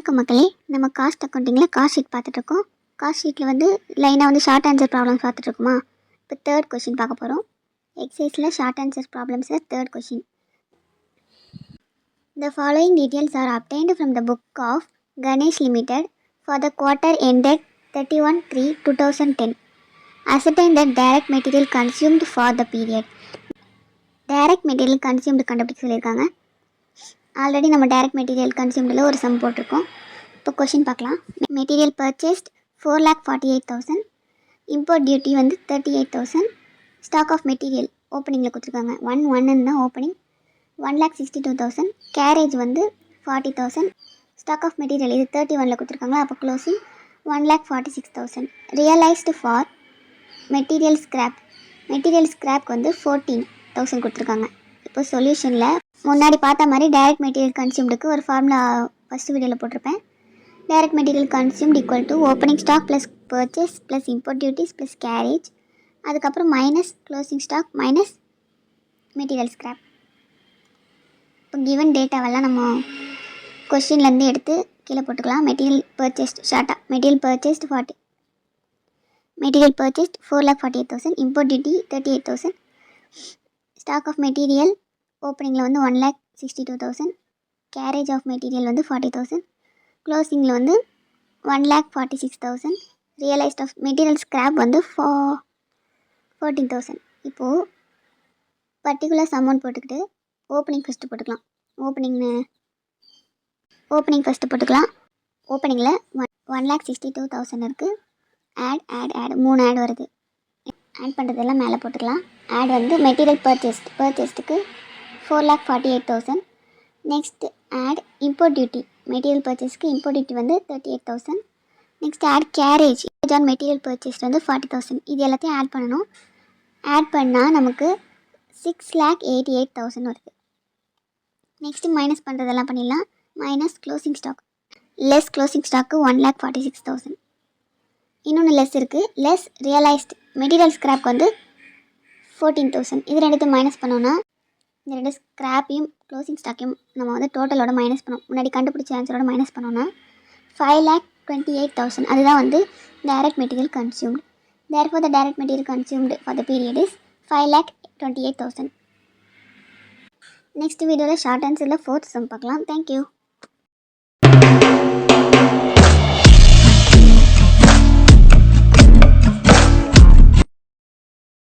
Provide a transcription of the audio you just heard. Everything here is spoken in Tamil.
வணக்கம் மக்களே. நம்ம காஸ்ட் அக்கௌண்டிங்கில் காஸ்ட் ஷீட் பார்த்துட்ருக்கோம். காஸ்ட் ஷீட்டில் வந்து லைனாக வந்து ஷார்ட் ஆன்சர் ப்ராப்ளம்ஸ் பார்த்துட்ருக்குமா. இப்போ தேர்ட் கொஷின் பார்க்க போகிறோம். எக்ஸசைஸில் ஷார்ட் ஆன்சர் ப்ராப்ளம்ஸில் third question. The following details are obtained from the book of Ganesh Limited for the quarter ended 31/3/2010. Ascertain the direct material consumed for the period. Direct material consumed கண்டுபிடிச்சு சொல்லியிருக்காங்க. ஆல்ரெடி நம்ம டைரக்ட் மெட்டீரியல் கன்சியூம்டில் ஒரு சம் போட்டிருக்கோம். இப்போ கொஷின் பார்க்கலாம். மெட்டீரியல் பர்ச்சேஸ்ட் 4,48,000, இம்போர்ட் டியூட்டி வந்து 38,000, ஸ்டாக் ஆஃப் மெட்டீரியல் ஓப்பனிங்கில் கொடுத்துருக்காங்க 1 தான் ஓப்பனிங் 1,62,000, கேரேஜ் வந்து 40,000, ஸ்டாக் ஆஃப் மெட்டீரியல் இது 31 கொடுத்துருக்காங்களா, அப்போ க்ளோசிங் 1,46,000. ரியலைஸ்டு ஃபார் மெட்டீரியல் ஸ்கிராப்க்கு வந்து 14,000 கொடுத்துருக்காங்க. இப்போ சொல்யூஷனில் முன்னாடி பார்த்த மாதிரி டைரக்ட் மெட்டீரியல் கன்சியூம்டுக்கு ஒரு ஃபார்முலா ஃபஸ்ட்டு வீடியோவில் போட்டிருப்பேன். Direct material consumed equal to opening stock plus purchase plus import duties plus carriage, அதுக்கப்புறம் minus closing stock minus material scrap. இப்போ கிவன் டேட்டாவெல்லாம் நம்ம கொஷின்லேருந்து எடுத்து கீழே போட்டுக்கலாம். மெட்டீரியல் பர்ச்சேஸ்ட் ஷார்ட்டாக material purchased 4,48,000, import duty 38,000, stock of material ஓப்பனிங்கில் வந்து 1,62,000, கேரேஜ் ஆஃப் மெட்டீரியல் வந்து 40,000, க்ளோசிங்கில் வந்து 1,46,000, ரியலைஸ்ட் ஆஃப் மெட்டீரியல் ஸ்கிராப் வந்து 14,000. இப்போது பர்டிகுலர்ஸ் அமௌண்ட் போட்டுக்கிட்டு ஓப்பனிங் ஃபஸ்ட்டு போட்டுக்கலாம். ஓப்பனிங் ஃபஸ்ட்டு போட்டுக்கலாம். ஓப்பனிங்கில் 1,62,000 இருக்குது. ஆட் 3 ஆட் வருது. ஆட் பண்ணுறதெல்லாம் மேலே போட்டுக்கலாம். ஆட் வந்து மெட்டீரியல் பர்ச்சேஸ்டுக்கு 4,48,000. Next add import duty, material பர்ச்சேஸ்க்கு இம்போர்ட் டியூட்டி வந்து 38,000. Next add carriage on material purchase வந்து 40,000. இது எல்லாத்தையும் ஆட் பண்ணணும். ஆட் பண்ணால் நமக்கு 6,88,000 வருது. நெக்ஸ்ட்டு மைனஸ் பண்ணுறதெல்லாம் பண்ணிடலாம். Minus closing stock less closing stock 1,46,000. இன்னொன்று லெஸ் இருக்குது. லெஸ் ரியலைஸ்ட் மெட்டீரியல் ஸ்கிராப்க்கு வந்து 14,000. இது ரெண்டுத்தையும் மைனஸ் பண்ணோன்னா இந்த ரெண்டு ஸ்கிராப்பையும் க்ளோசிங் ஸ்டாக்கையும் நம்ம வந்து டோட்டலோட மைனஸ் பண்ணோம். முன்னாடி கண்டுபிடிச்ச ஆன்சரோட மைனஸ் பண்ணோன்னா 5,28,000. அதுதான் வந்து direct material consumed. Therefore the direct material consumed for the period is 5,28,000. Next வீடியோவில் ஷார்ட் ஆன்சரில் 4th சம் பார்க்கலாம். தேங்க்யூ.